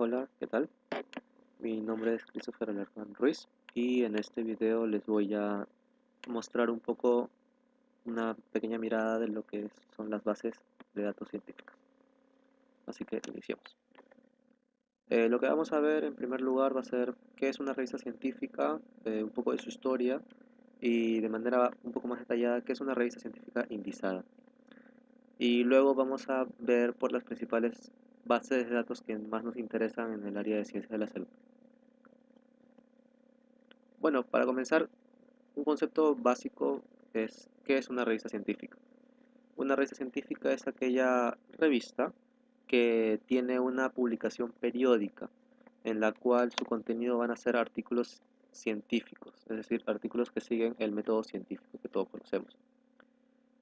Hola, ¿qué tal? Mi nombre es Christopher Alarcón Ruiz y en este video les voy a mostrar un poco una pequeña mirada de lo que son las bases de datos científicas. Así que iniciemos. Lo que vamos a ver en primer lugar va a ser qué es una revista científica, un poco de su historia y de manera un poco más detallada qué es una revista científica indizada. Y luego vamos a ver por las principales bases de datos que más nos interesan en el área de ciencia de la salud. Bueno, para comenzar, un concepto básico es ¿qué es una revista científica? Una revista científica es aquella revista que tiene una publicación periódica en la cual su contenido van a ser artículos científicos, es decir, artículos que siguen el método científico que todos conocemos.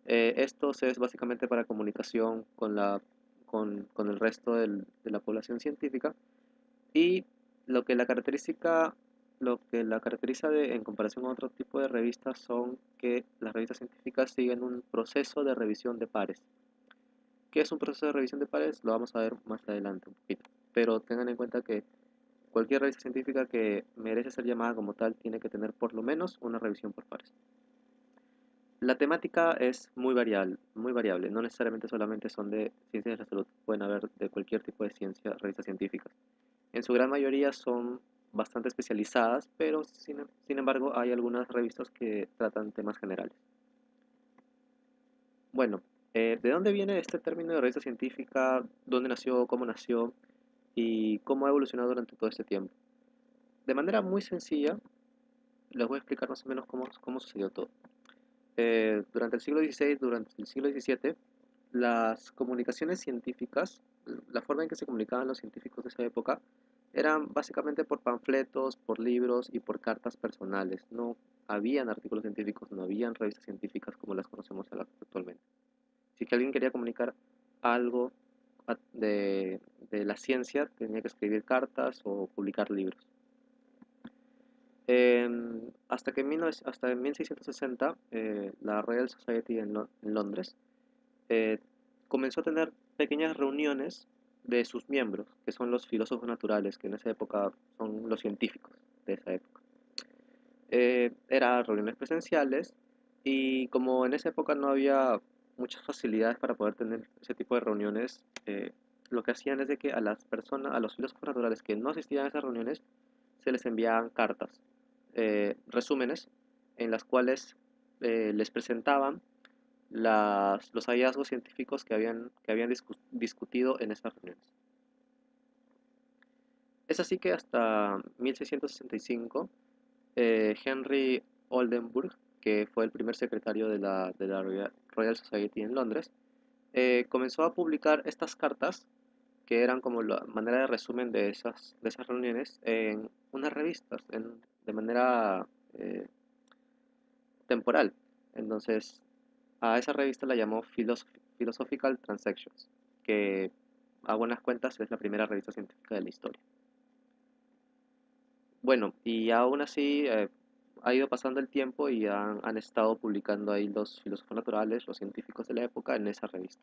Estos es básicamente para comunicación con el resto de la población científica y lo que la característica, lo que la caracteriza en comparación a otro tipo de revistas son que las revistas científicas siguen un proceso de revisión de pares. ¿Qué es un proceso de revisión de pares? Lo vamos a ver más adelante un poquito. Pero tengan en cuenta que cualquier revista científica que merece ser llamada como tal tiene que tener por lo menos una revisión por pares. La temática es muy variable, no necesariamente solamente son de ciencias de la salud, pueden haber de cualquier tipo de ciencia, revistas científicas. En su gran mayoría son bastante especializadas, pero sin embargo hay algunas revistas que tratan temas generales. Bueno, ¿de dónde viene este término de revista científica? ¿Dónde nació y cómo ha evolucionado durante todo este tiempo? De manera muy sencilla, les voy a explicar más o menos cómo sucedió todo. Durante el siglo XVI, durante el siglo XVII, las comunicaciones científicas, la forma en que se comunicaban los científicos de esa época, eran básicamente por panfletos, por libros y por cartas personales. No habían artículos científicos, no habían revistas científicas como las conocemos actualmente. Si que alguien quería comunicar algo de la ciencia, tenía que escribir cartas o publicar libros. Hasta en 1660, la Royal Society en Londres eh, comenzó a tener pequeñas reuniones de sus miembros, que son los filósofos naturales, que en esa época son los científicos de esa época. Eran reuniones presenciales y como en esa época no había muchas facilidades para poder tener ese tipo de reuniones, lo que hacían es de que a las personas, a los filósofos naturales que no asistían a esas reuniones, se les enviaban cartas, resúmenes, en las cuales les presentaban los hallazgos científicos que habían discutido en esas reuniones. Es así que hasta 1665, Henry Oldenburg, que fue el primer secretario de la Royal Society en Londres, comenzó a publicar estas cartas, que eran como la manera de resumen de esas reuniones, en unas revistas, de manera temporal. Entonces, a esa revista la llamó Philosophical Transactions, que a buenas cuentas es la primera revista científica de la historia. Bueno, y aún así ha ido pasando el tiempo y han estado publicando ahí los filósofos naturales, los científicos de la época en esa revista.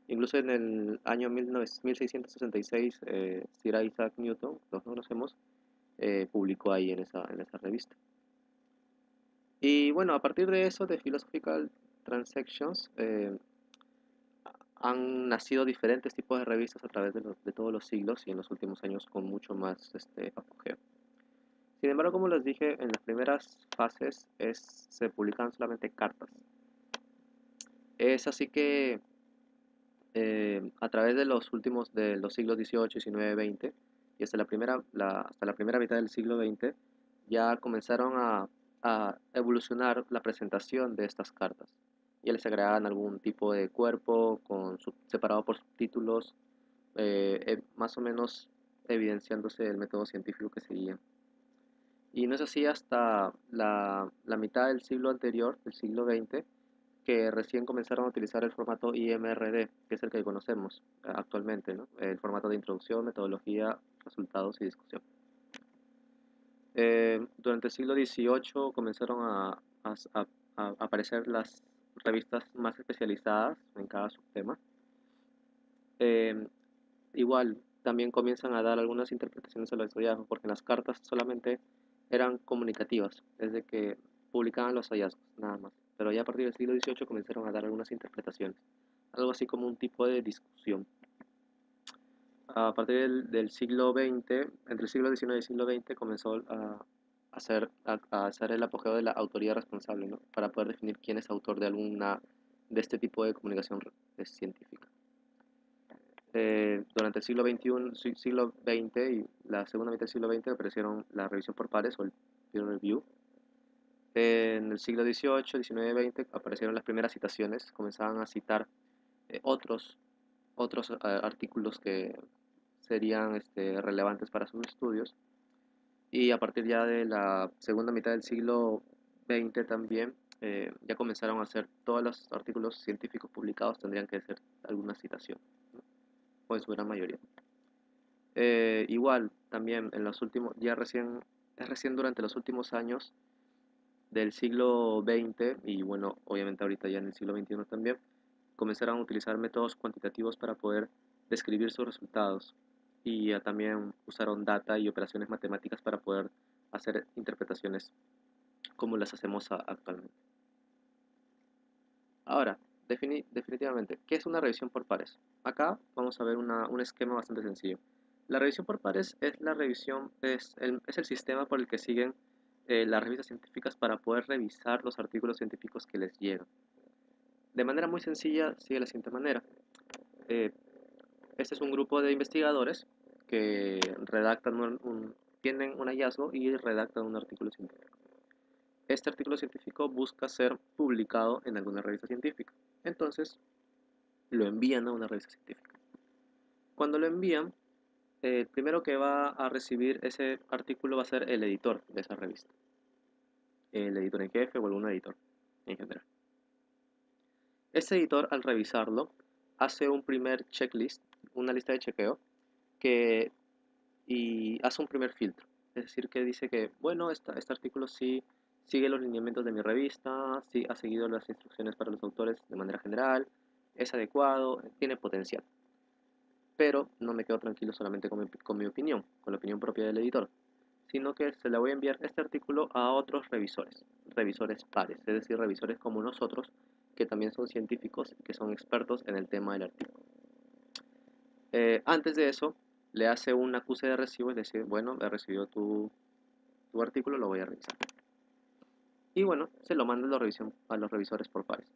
Incluso en el año 1666, Sir Isaac Newton, los conocemos, publicó ahí en esa revista. Y bueno, a partir de eso, de Philosophical Transactions, han nacido diferentes tipos de revistas a través de todos los siglos y en los últimos años con mucho más apogeo. Sin embargo, como les dije, en las primeras fases se publicaban solamente cartas. Es así que a través de los siglos XVIII, XIX, XX y hasta la primera mitad del siglo XX, ya comenzaron a evolucionar la presentación de estas cartas. Ya les agregaban algún tipo de cuerpo separado por subtítulos, más o menos evidenciándose el método científico que seguían. Y no es así hasta la mitad del siglo anterior, del siglo XX, que recién comenzaron a utilizar el formato IMRD, que es el que conocemos actualmente, ¿no? El formato de introducción, metodología, resultados y discusión. Durante el siglo XVIII comenzaron a aparecer las revistas más especializadas en cada subtema. Eh, Igual, también comienzan a dar algunas interpretaciones a los hallazgos, porque las cartas solamente eran comunicativas, es de que publicaban los hallazgos, nada más. Pero ya a partir del siglo XVIII comenzaron a dar algunas interpretaciones, algo así como un tipo de discusión. A partir del siglo XX, entre el siglo XIX y el siglo XX, comenzó a hacer el apogeo de la autoría responsable, ¿no? Para poder definir quién es autor de este tipo de comunicación científica. Durante el siglo XX y la segunda mitad del siglo XX aparecieron la revisión por pares o el peer review. En el siglo XVIII, XIX y XX aparecieron las primeras citaciones, comenzaban a citar otros artículos que serían relevantes para sus estudios. Y a partir ya de la segunda mitad del siglo XX también, ya comenzaron a hacer todos los artículos científicos publicados, tendrían que ser alguna citación, ¿no? O en su gran mayoría. Igual, también en los últimos, es recién durante los últimos años del siglo XX, y bueno, obviamente ahorita ya en el siglo XXI también, comenzaron a utilizar métodos cuantitativos para poder describir sus resultados. Y también usaron data y operaciones matemáticas para poder hacer interpretaciones como las hacemos actualmente. Ahora, definitivamente, ¿qué es una revisión por pares? Acá vamos a ver un esquema bastante sencillo. La revisión por pares es la revisión, es el sistema por el que siguen las revistas científicas para poder revisar los artículos científicos que les llegan. De manera muy sencilla, sigue de la siguiente manera. Eh, este es un grupo de investigadores que tienen un hallazgo y redactan un artículo científico. Este artículo científico busca ser publicado en alguna revista científica. Entonces, lo envían a una revista científica. Cuando lo envían, el primero que va a recibir ese artículo va a ser el editor de esa revista. El editor en jefe o algún editor en general. Ese editor, al revisarlo, hace un primer checklist, una lista de chequeo, y hace un primer filtro. Es decir, que dice que, bueno, este artículo sí sigue los lineamientos de mi revista, sí ha seguido las instrucciones para los autores de manera general, es adecuado, tiene potencial. Pero no me quedo tranquilo solamente con mi opinión, con la opinión propia del editor, sino que se le voy a enviar este artículo a otros revisores pares, es decir, revisores como nosotros, que también son científicos y que son expertos en el tema del artículo. Antes de eso, le hace un acuse de recibo, es decir, bueno, he recibido tu artículo, lo voy a revisar. Y bueno, se lo manda a los revisores por pares.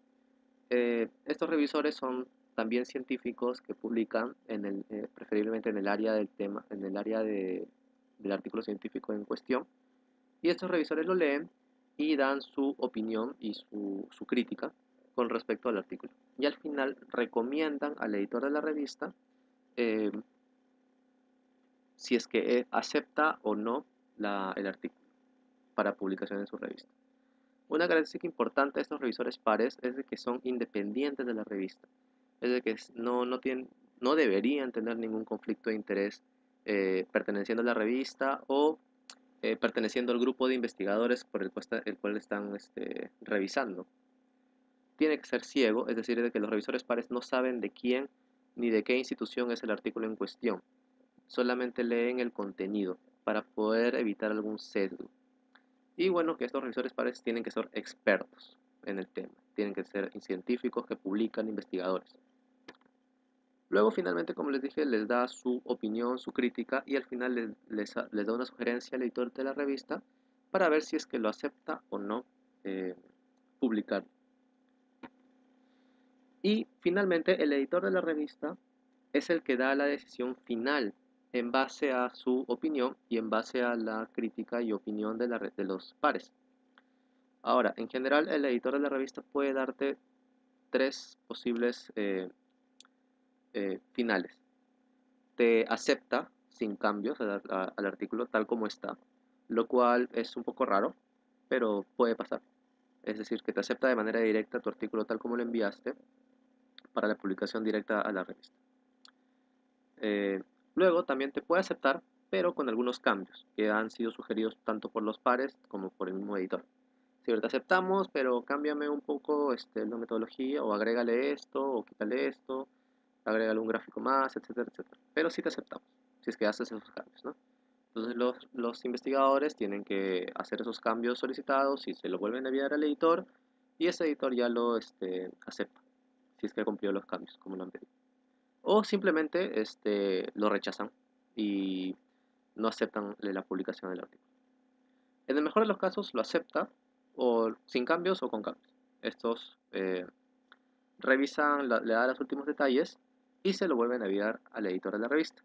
Estos revisores son también científicos que publican preferiblemente en el área del tema, en el área del artículo científico en cuestión. Y estos revisores lo leen y dan su opinión y su crítica con respecto al artículo. Y al final recomiendan al editor de la revista eh, si es que acepta o no el artículo para publicación en su revista. Una característica importante de estos revisores pares es de que son independientes de la revista, es de que no deberían tener ningún conflicto de interés perteneciendo a la revista o perteneciendo al grupo de investigadores por el cual están revisando. Tiene que ser ciego, es decir, de que los revisores pares no saben de quién ni de qué institución es el artículo en cuestión, solamente leen el contenido para poder evitar algún sesgo. Y bueno, que estos revisores pares tienen que ser expertos en el tema, tienen que ser científicos que publican, investigadores. Luego, finalmente, como les dije, les da su opinión, su crítica y al final les da una sugerencia al editor de la revista para ver si es que lo acepta o no publicar. Y finalmente, el editor de la revista es el que da la decisión final en base a su opinión y en base a la crítica y opinión de los pares. Ahora, en general, el editor de la revista puede darte tres posibles finales. Te acepta sin cambios al artículo tal como está, lo cual es un poco raro, pero puede pasar. Es decir, que te acepta de manera directa tu artículo tal como lo enviaste para la publicación directa a la revista. Eh, Luego también te puede aceptar, pero con algunos cambios que han sido sugeridos tanto por los pares como por el mismo editor. Si te aceptamos, pero cámbiame un poco la metodología, o agrégale esto, o quítale esto, agrégale un gráfico más, etcétera, etcétera. Pero sí te aceptamos, si es que haces esos cambios, ¿no? Entonces los investigadores tienen que hacer esos cambios solicitados y se lo vuelven a enviar al editor y ese editor ya lo acepta, si es que ha cumplido los cambios, como lo han pedido. O simplemente lo rechazan y no aceptan la publicación del artículo. En el mejor de los casos lo acepta o sin cambios o con cambios. Estos revisan, le da los últimos detalles y se lo vuelven a enviar al editor de la revista.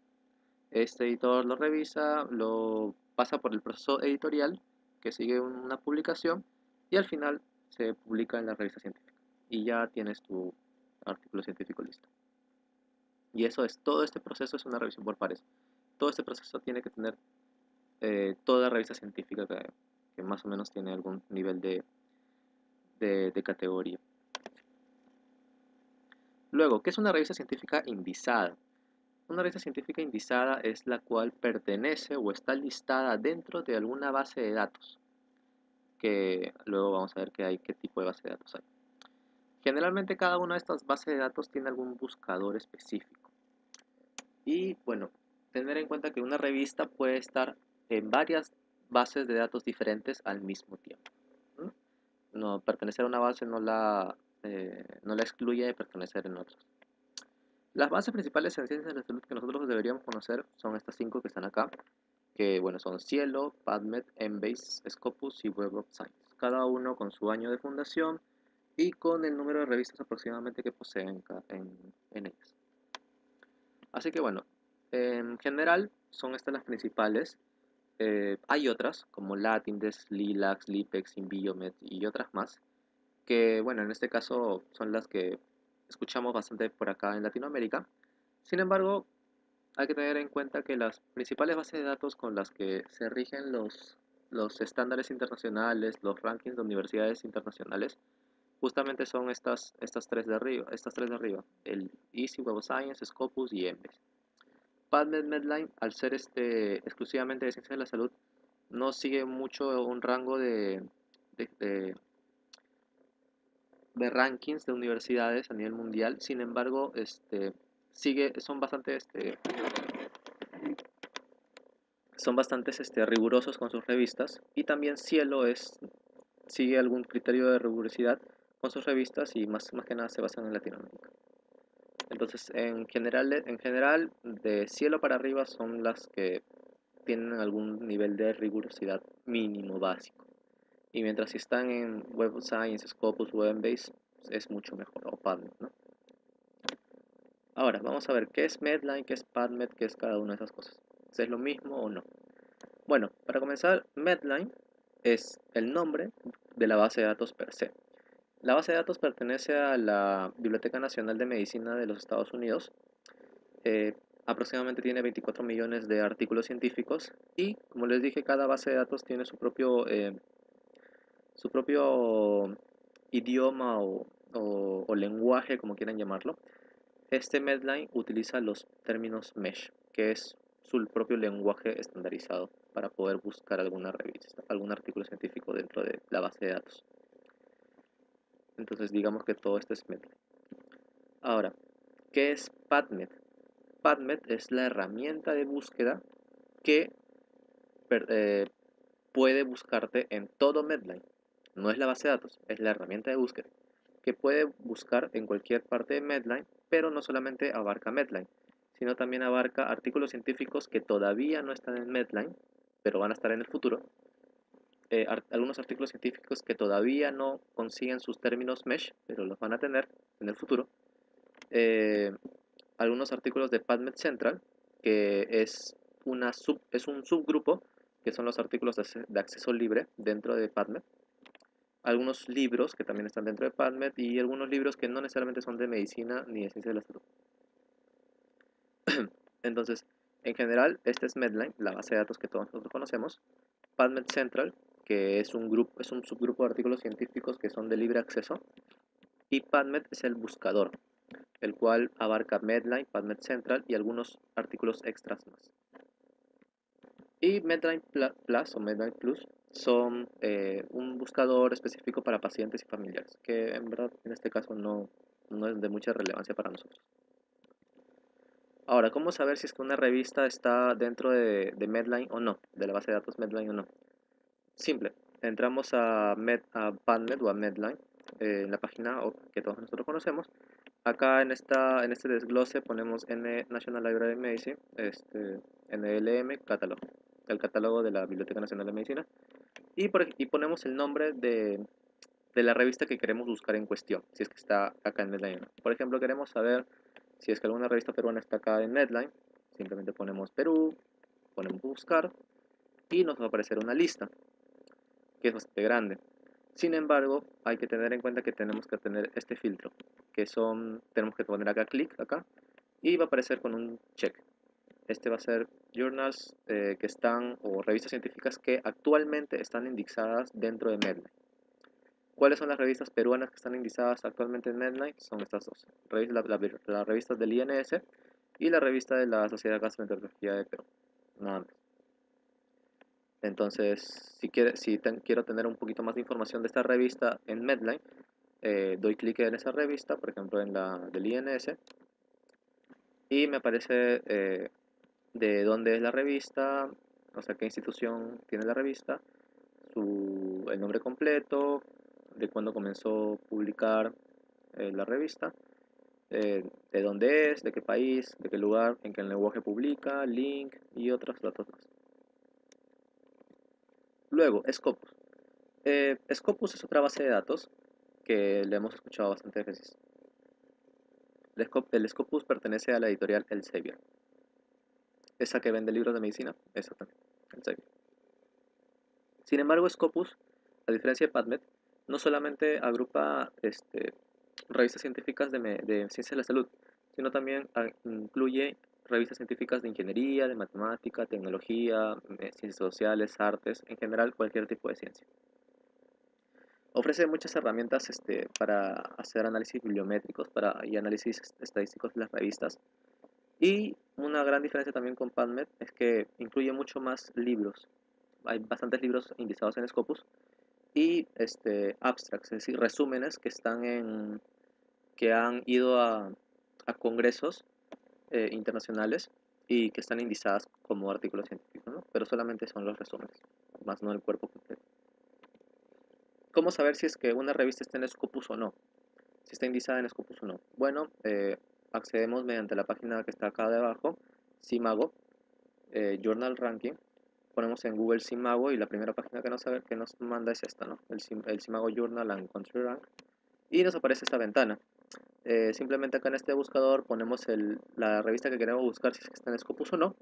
Este editor lo revisa, lo pasa por el proceso editorial que sigue una publicación y al final se publica en la revista científica y ya tienes tu artículo científico listo. Y eso es, todo este proceso es una revisión por pares. Todo este proceso tiene que tener toda revista científica que más o menos tiene algún nivel de categoría. Luego, ¿qué es una revista científica indizada? Una revista científica indizada es la cual pertenece o está listada dentro de alguna base de datos, que luego vamos a ver qué tipo de base de datos hay. Generalmente cada una de estas bases de datos tiene algún buscador específico. Y bueno, tener en cuenta que una revista puede estar en varias bases de datos diferentes al mismo tiempo. No, pertenecer a una base no la excluye de pertenecer en otras. Las bases principales en ciencias de la salud que nosotros deberíamos conocer son estas 5 que están acá, que bueno, son Cielo, PubMed, Embase, Scopus y Web of Science, cada uno con su año de fundación y con el número de revistas aproximadamente que poseen en ellas. Así que bueno, en general son estas las principales. Hay otras como Latindex, Lilacs, Lipex, Inbiomed y otras más, que bueno, en este caso son las que escuchamos bastante por acá en Latinoamérica. Sin embargo, hay que tener en cuenta que las principales bases de datos con las que se rigen los estándares internacionales, los rankings de universidades internacionales, justamente son estas tres de arriba, el EASY, Web of Science, Scopus y Embase. PubMed Medline, al ser exclusivamente de ciencias de la salud, no sigue mucho un rango de, de- de rankings de universidades a nivel mundial. Sin embargo, son bastantes rigurosos con sus revistas y también Cielo sigue algún criterio de rigurosidad con sus revistas y más que nada se basan en Latinoamérica. Entonces, en general, de Cielo para arriba son las que tienen algún nivel de rigurosidad mínimo básico. Y mientras si están en Web of Science, Scopus, Web-Base, es mucho mejor, o PubMed, ¿no? Ahora, vamos a ver qué es Medline, qué es PubMed, qué es cada una de esas cosas. ¿Es lo mismo o no? Bueno, para comenzar, Medline es el nombre de la base de datos per se. La base de datos pertenece a la Biblioteca Nacional de Medicina de los Estados Unidos. Aproximadamente tiene 24 millones de artículos científicos y, como les dije, cada base de datos tiene su propio idioma o lenguaje, como quieran llamarlo. Este Medline utiliza los términos mesh, que es su propio lenguaje estandarizado para poder buscar alguna revista, algún artículo científico dentro de la base de datos. Entonces digamos que todo esto es Medline. Ahora, ¿qué es PubMed? PubMed es la herramienta de búsqueda que puede buscarte en todo Medline. No es la base de datos, es la herramienta de búsqueda que puede buscar en cualquier parte de Medline, pero no solamente abarca Medline, sino también abarca artículos científicos que todavía no están en Medline, pero van a estar en el futuro. Algunos artículos científicos que todavía no consiguen sus términos mesh, pero los van a tener en el futuro. Eh, Algunos artículos de PubMed Central, que es un subgrupo, que son los artículos de acceso libre dentro de PubMed. Algunos libros que también están dentro de PubMed y algunos libros que no necesariamente son de medicina ni de ciencia de la salud. Entonces, en general, este es Medline, la base de datos que todos nosotros conocemos. PubMed Central, que es un subgrupo de artículos científicos que son de libre acceso. Y PubMed es el buscador, el cual abarca Medline, PubMed Central y algunos artículos extras más. Y Medline Plus o Medline Plus son un buscador específico para pacientes y familiares, que en verdad en este caso no es de mucha relevancia para nosotros. Ahora, ¿cómo saber si es que una revista está dentro de Medline o no? De la base de datos Medline o no. Simple. Entramos a PubMed o a Medline, en la página que todos nosotros conocemos. Acá en este desglose ponemos National Library of Medicine, NLM, catálogo, el catálogo de la Biblioteca Nacional de Medicina, y ponemos el nombre de la revista que queremos buscar en cuestión, si es que está acá en Medline. Por ejemplo, queremos saber si es que alguna revista peruana está acá en Medline, simplemente ponemos Perú, ponemos buscar y nos va a aparecer una lista que es bastante grande. Sin embargo, hay que tener en cuenta que tenemos que tener este filtro, tenemos que poner acá clic acá y va a aparecer con un check. Este va a ser journals que están o revistas científicas que actualmente están indexadas dentro de Medline. ¿Cuáles son las revistas peruanas que están indexadas actualmente en Medline? Son estas dos, las revistas del INS y la revista de la Sociedad de Gastroenterología de Perú. Nada más. Entonces, quiero tener un poquito más de información de esta revista en Medline, doy clic en esa revista, por ejemplo en la del INS, y me aparece de dónde es la revista, o sea, qué institución tiene la revista, el nombre completo, de cuándo comenzó a publicar la revista, de dónde es, de qué país, de qué lugar, en qué lenguaje publica, link y otros datos más. Luego, Scopus. Scopus es otra base de datos que le hemos escuchado bastantes veces. El Scopus pertenece a la editorial Elsevier. Esa que vende libros de medicina, esa también, Elsevier. Sin embargo, Scopus, a diferencia de PubMed, no solamente agrupa revistas científicas de ciencias de la salud, sino también incluye revistas científicas de ingeniería, de matemática, tecnología, ciencias sociales, artes, en general cualquier tipo de ciencia. Ofrece muchas herramientas para hacer análisis bibliométricos y análisis estadísticos de las revistas. Y una gran diferencia también con PubMed es que incluye mucho más libros. Hay bastantes libros indexados en Scopus y abstracts, es decir, resúmenes que han ido a congresos internacionales y que están indizadas como artículos científicos, ¿no? Pero solamente son los resúmenes, más no el cuerpo completo. ¿Cómo saber si es que una revista está en Scopus o no? Si está indizada en Scopus o no. Bueno, accedemos mediante la página que está acá debajo, Simago, Journal Ranking. Ponemos en Google Simago y la primera página que nos manda es esta, ¿no? El Simago Journal and Country Rank. Y nos aparece esta ventana. Simplemente acá en este buscador ponemos la revista que queremos buscar, si es que está en Scopus o no.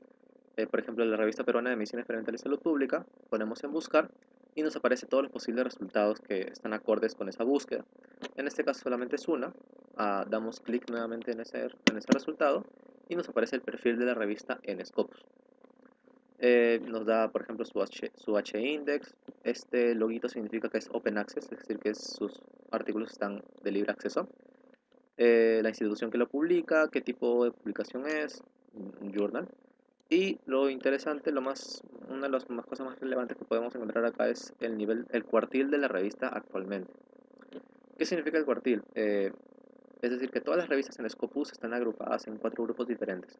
Por ejemplo, la revista peruana de Medicina Experimental y Salud Pública, ponemos en buscar y nos aparece todos los posibles resultados que están acordes con esa búsqueda. En este caso solamente es una, damos clic nuevamente en ese resultado y nos aparece el perfil de la revista en Scopus. Nos da, por ejemplo, su H-index. Este loguito significa que es Open Access, es decir, que sus artículos están de libre acceso. La institución que lo publica, qué tipo de publicación es, un journal. Y lo interesante, una de las cosas más relevantes que podemos encontrar acá es el cuartil de la revista actualmente. ¿Qué significa el cuartil? Es decir, que todas las revistas en Scopus están agrupadas en 4 grupos diferentes.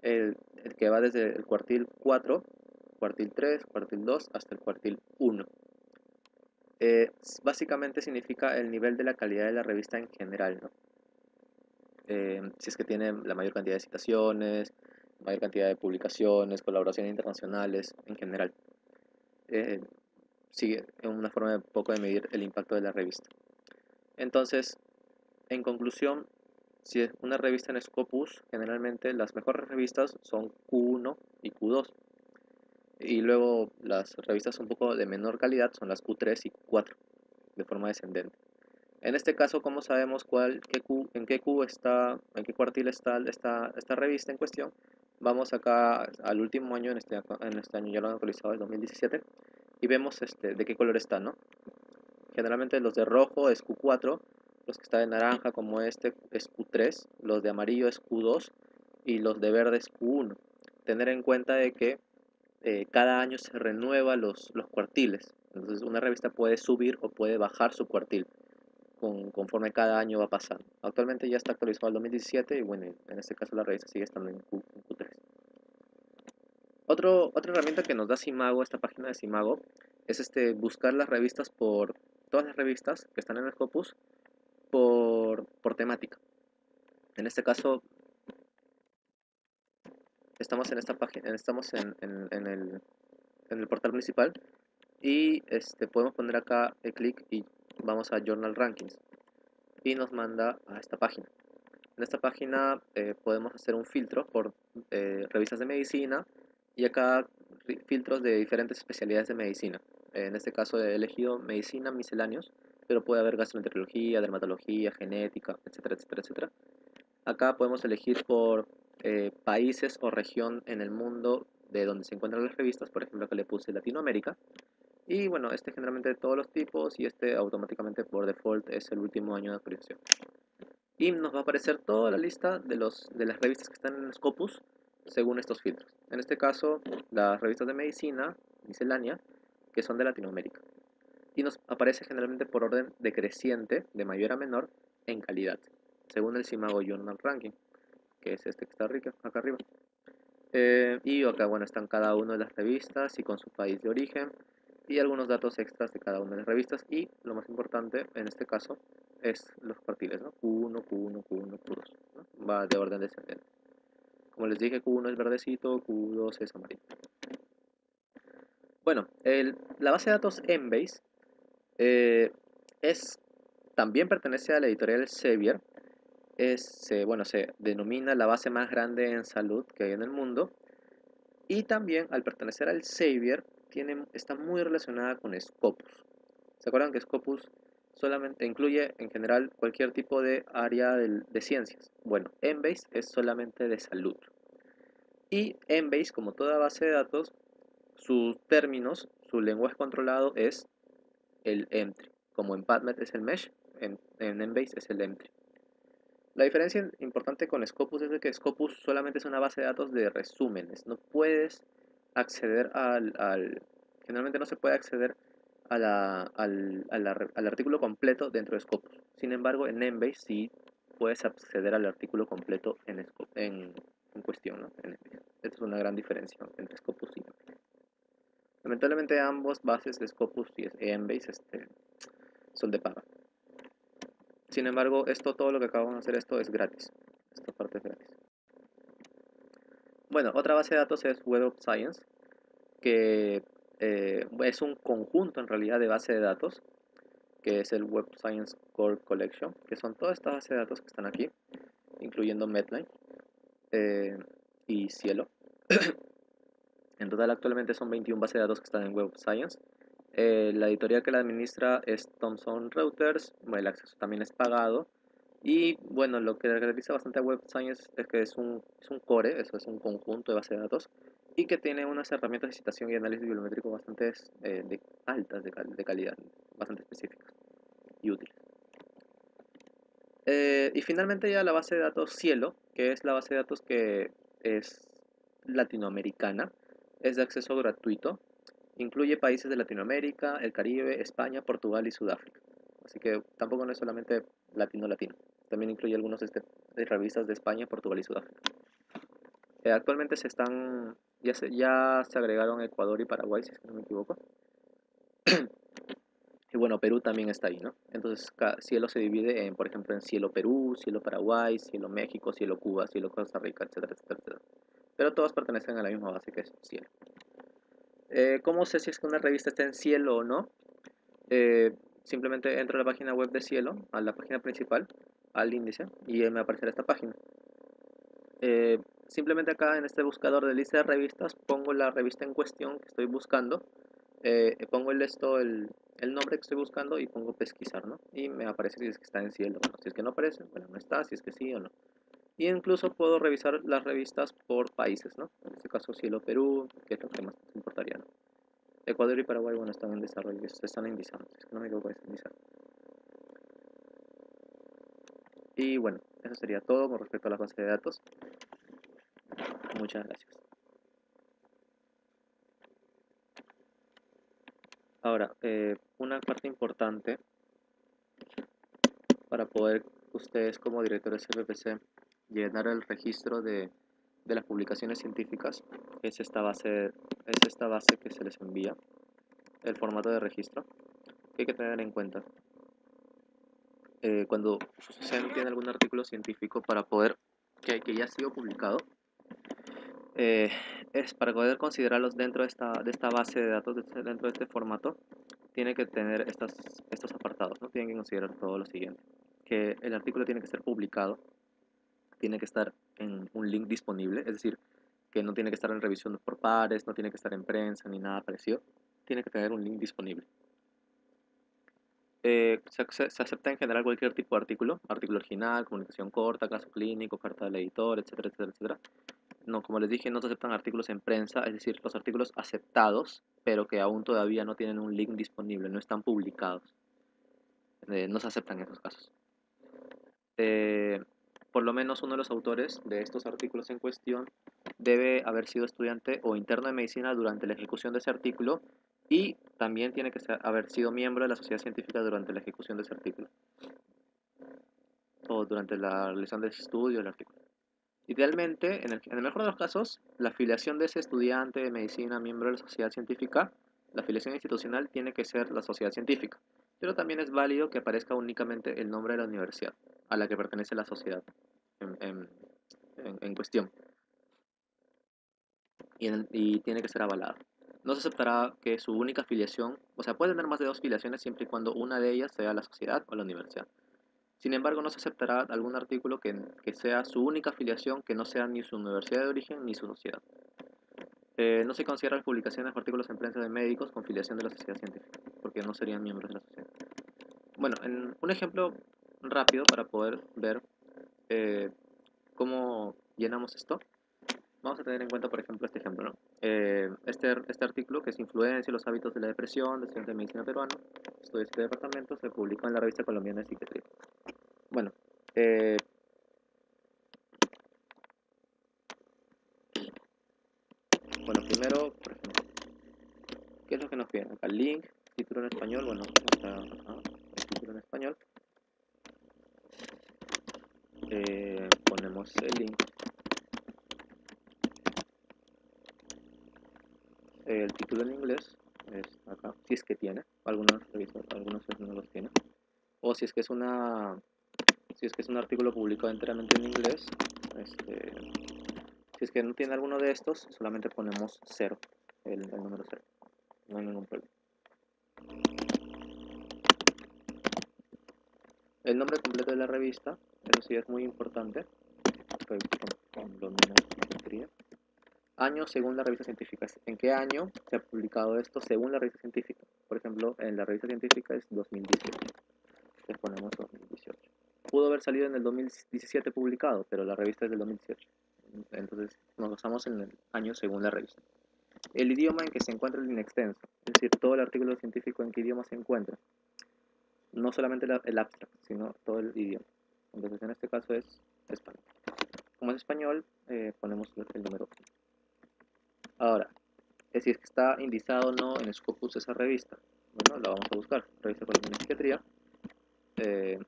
El que va desde el cuartil 4, cuartil 3, cuartil 2 hasta el cuartil 1. Básicamente significa el nivel de la calidad de la revista en general, ¿no? Si es que tiene la mayor cantidad de citaciones, mayor cantidad de publicaciones, colaboraciones internacionales en general. Sigue una forma de poco de medir el impacto de la revista. Entonces, en conclusión, si es una revista en Scopus, generalmente las mejores revistas son Q1 y Q2. Y luego las revistas un poco de menor calidad son las Q3 y Q4, de forma descendente. En este caso, ¿cómo sabemos en qué cuartil está esta revista en cuestión? Vamos acá al último año, en este año ya lo han actualizado, el 2017, y vemos de qué color está, ¿no? Generalmente los de rojo es Q4, los que están de naranja como este es Q3, los de amarillo es Q2 y los de verde es Q1. Tener en cuenta de que cada año se renueva los cuartiles, entonces una revista puede subir o puede bajar su cuartil. conforme cada año va pasando. Actualmente ya está actualizado el 2017 y bueno, en este caso la revista sigue estando en Q3. Otra herramienta que nos da Simago, esta página de Simago, es buscar las revistas todas las revistas que están en Scopus por temática. En este caso, estamos en esta página, estamos en el portal principal y podemos poner acá el clic y vamos a Journal Rankings y nos manda a esta página. En esta página podemos hacer un filtro por revistas de medicina y acá filtros de diferentes especialidades de medicina. En este caso he elegido medicina misceláneos, pero puede haber gastroenterología, dermatología, genética, etcétera, etcétera, etcétera. Acá podemos elegir por países o región en el mundo de donde se encuentran las revistas. Por ejemplo, acá le puse Latinoamérica. Y bueno, generalmente de todos los tipos y automáticamente por default es el último año de actualización. Y nos va a aparecer toda la lista de las revistas que están en Scopus según estos filtros. En este caso, las revistas de medicina, miscelánea, que son de Latinoamérica. Y nos aparece generalmente por orden decreciente, de mayor a menor, en calidad, según el Simago Journal Ranking, que es este que está acá arriba. Y acá, bueno, están cada una de las revistas y con su país de origen y algunos datos extras de cada una de las revistas y lo más importante en este caso es los cuartiles, ¿no? Q1, Q1, Q1, Q2, ¿no? Va de orden descendente. Como les dije, Q1 es verdecito, Q2 es amarillo. Bueno, la base de datos Embase eh, es, también pertenece a la editorial Sevier. Bueno, se denomina la base más grande en salud que hay en el mundo. Y también, al pertenecer al Sevier, está muy relacionada con Scopus. ¿Se acuerdan que Scopus solamente incluye en general cualquier tipo de área de ciencias? Bueno, Embase es solamente de salud. Y Embase, como toda base de datos, sus términos, su lenguaje controlado es el Entry. Como en PubMed es el Mesh, en Embase es el Entry. La diferencia importante con Scopus es de que Scopus solamente es una base de datos de resúmenes. No puedes acceder generalmente no se puede acceder al artículo completo dentro de Scopus. Sin embargo, en Embase sí puedes acceder al artículo completo en cuestión, ¿no? En Embase. Esta es una gran diferencia entre Scopus y Embase. Lamentablemente ambas bases de Scopus y Embase son de paga. Sin embargo, todo lo que acabamos de hacer, esto es gratis. Esta parte es gratis. Bueno, otra base de datos es Web of Science, que es un conjunto en realidad de base de datos, que es el Web Science Core Collection, que son todas estas bases de datos que están aquí, incluyendo Medline y Cielo. En total actualmente son 21 bases de datos que están en Web of Science. La editorial que la administra es Thomson Reuters, el acceso también es pagado. Y bueno, lo que caracteriza bastante a Web Science es que es un core, eso es un conjunto de base de datos, y que tiene unas herramientas de citación y análisis bibliométrico bastante altas de calidad, bastante específicas y útiles. Y finalmente ya la base de datos Cielo, que es la base de datos que es latinoamericana, es de acceso gratuito, incluye países de Latinoamérica, el Caribe, España, Portugal y Sudáfrica. Así que tampoco no es solamente latino. También incluye algunos de revistas de España, Portugal y Sudáfrica. Actualmente ya se agregaron Ecuador y Paraguay, si es que no me equivoco. Y bueno, Perú también está ahí, ¿no? Entonces, Cielo se divide por ejemplo, en Cielo Perú, Cielo Paraguay, Cielo México, Cielo Cuba, Cielo Costa Rica, etcétera, etcétera, etcétera. Pero todos pertenecen a la misma base que es Cielo. ¿Cómo sé si es que una revista está en Cielo o no? Simplemente entro a la página web de Cielo, a la página principal, al índice, y me aparecerá esta página. Simplemente acá en este buscador de lista de revistas pongo la revista en cuestión que estoy buscando, pongo el nombre que estoy buscando y pongo pesquisar, ¿no? Y me aparece si es que está en Cielo o no. Si es que no aparece, bueno, no está, si es que sí o no. Y incluso puedo revisar las revistas por países, ¿no? En este caso Cielo Perú, que es lo que más me importaría, ¿no? Ecuador y Paraguay, bueno, están en desarrollo, están en diseño, es que no me equivoco, es en diseño. Y bueno, eso sería todo con respecto a la base de datos. Muchas gracias. Ahora, una parte importante para poder ustedes como directores FPC llenar el registro de las publicaciones científicas. Es esta base que se les envía, el formato de registro, que hay que tener en cuenta. Cuando usted tiene algún artículo científico para poder, que ya ha sido publicado, eh, es para poder considerarlos dentro de esta base de datos, dentro de este formato, tiene que tener estos apartados, ¿no? Tienen que considerar todo lo siguiente. Que el artículo tiene que ser publicado, tiene que estar en un link disponible, es decir, que no tiene que estar en revisión por pares, no tiene que estar en prensa ni nada parecido, tiene que tener un link disponible. Se acepta en general cualquier tipo de artículo original, comunicación corta, caso clínico, carta del editor, etcétera, etcétera, etcétera. No, como les dije, no se aceptan artículos en prensa, es decir, los artículos aceptados, pero que aún todavía no tienen un link disponible, no están publicados. No se aceptan esos casos. Eh, por lo menos uno de los autores de estos artículos en cuestión debe haber sido estudiante o interno de medicina durante la ejecución de ese artículo y también tiene que haber sido miembro de la sociedad científica durante la ejecución de ese artículo o durante la realización del estudio del artículo. Idealmente, en el mejor de los casos, la afiliación de ese estudiante de medicina, miembro de la sociedad científica, la afiliación institucional tiene que ser la sociedad científica, pero también es válido que aparezca únicamente el nombre de la universidad a la que pertenece la sociedad en cuestión y tiene que ser avalada. No se aceptará que su única afiliación, o sea, puede tener más de dos filiaciones siempre y cuando una de ellas sea la sociedad o la universidad. Sin embargo, no se aceptará algún artículo que sea su única afiliación, que no sea ni su universidad de origen ni su sociedad. No se consideran publicaciones o artículos en prensa de médicos con filiación de la sociedad científica, porque no serían miembros de la sociedad. Bueno, en un ejemplo rápido para poder ver eh, cómo llenamos esto, vamos a tener en cuenta, por ejemplo, este ejemplo, ¿no? Este artículo, que es Influencia y los hábitos de la depresión de estudiante de medicina peruano, estudio de este departamento, se publicó en la revista colombiana de psiquiatría. Bueno, eh, primero, por ejemplo, ¿qué es lo que nos piden? Acá, link, título en español, bueno, está acá, el título en español. Ponemos el link. El título en inglés es acá, si es que tiene, algunos no los tienen. O si es que es un artículo publicado enteramente en inglés, si es que no tiene alguno de estos, solamente ponemos 0, el número 0, no hay ningún problema. El nombre completo de la revista, eso sí es muy importante. Año según la revista científica. ¿En qué año se ha publicado esto según la revista científica? Por ejemplo, en la revista científica es 2018. Les ponemos 2018. Pudo haber salido en el 2017 publicado, pero la revista es del 2018. Entonces nos basamos en el año según la revista. El idioma en que se encuentra el inextenso, es decir, todo el artículo científico en qué idioma se encuentra. No solamente el abstract, sino todo el idioma. Entonces en este caso es español. Como es español, ponemos el número. Ahora, si es que está indizado o no en Scopus esa revista. Bueno, la vamos a buscar. Revista Colombiana de Psiquiatría. Eh,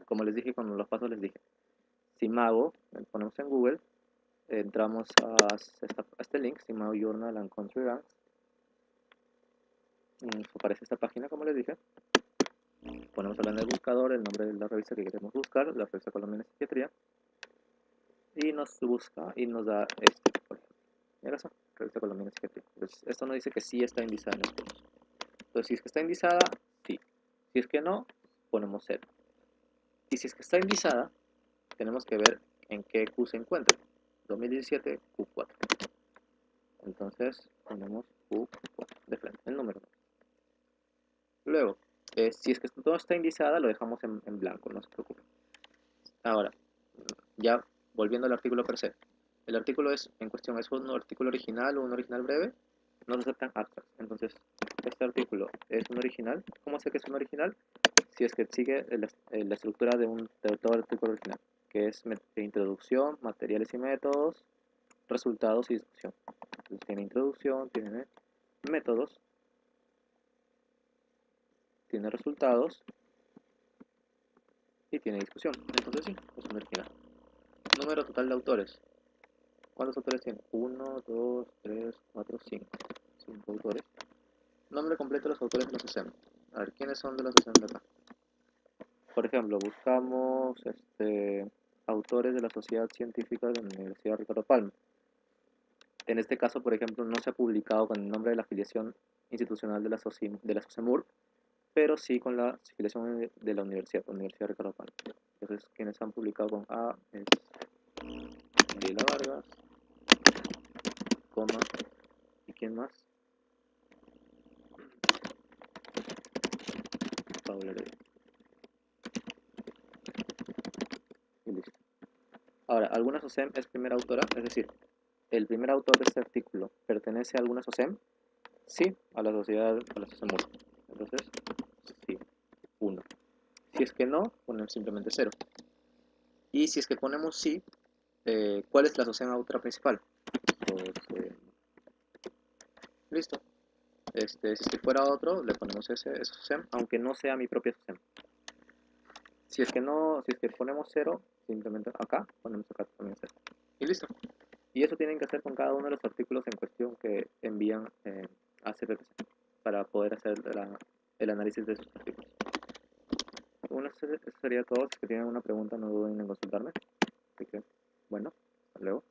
como les dije, con los pasos les dije. Simago, ponemos en Google, entramos a este link, Simago Journal and Country Ranks. Nos aparece esta página, como les dije. Ponemos acá en el buscador el nombre de la revista que queremos buscar, la revista Colombiana de Psiquiatría. Y nos busca y nos da esto, por ejemplo. Mira eso, revista Colombiana de Psiquiatría. Entonces, esto nos dice que sí está indizada en los cursos. Entonces, si es que está indizada, sí. Si es que no, ponemos 0. Y si es que está indizada, tenemos que ver en qué Q se encuentra. 2017, Q4. Entonces, ponemos Q4 de frente, el número. Luego, si es que todo está indizada, lo dejamos en blanco, no se preocupe. Ahora, ya volviendo al artículo per se. El artículo en cuestión es un artículo original o un original breve, no se aceptan abstracts. Entonces, este artículo es un original. ¿Cómo sé que es un original? Si es que sigue la estructura de todo el artículo original, que es introducción, materiales y métodos, resultados y discusión. Entonces tiene introducción, tiene métodos, tiene resultados y tiene discusión. Entonces sí, es un original. Número total de autores. ¿Cuántos autores tiene? Uno, 2, 3, 4, 5. 5 autores. Nombre completo de los autores de la SESEM. A ver, ¿quiénes son de la SESEM de acá? Por ejemplo, buscamos autores de la Sociedad Científica de la Universidad Ricardo Palma. En este caso, por ejemplo, no se ha publicado con el nombre de la afiliación institucional de la SOCEMUR, pero sí con la afiliación de la Universidad Ricardo Palma. Entonces, quienes han publicado con A es Gabriela Vargas, coma, ¿y quién más? Paula Heredia. Y listo. Ahora, ¿alguna SOCEM es primera autora? Es decir, ¿el primer autor de este artículo pertenece a alguna SOCEM? Sí, a la sociedad, a la SOCEMUR. Entonces, sí, 1. Si es que no, ponemos simplemente 0. Y si es que ponemos sí, ¿cuál es la SOCEM autora principal? Pues, listo. Si es que fuera otro, le ponemos ese SOCEM, aunque no sea mi propia SOCEM. Si es que no, si es que ponemos 0, simplemente acá, ponemos acá también 0. Y listo. Y eso tienen que hacer con cada uno de los artículos en cuestión que envían a CPPC para poder hacer el análisis de esos artículos. Bueno, eso sería todo. Si tienen alguna pregunta, no duden en consultarme. Así que, bueno, hasta luego.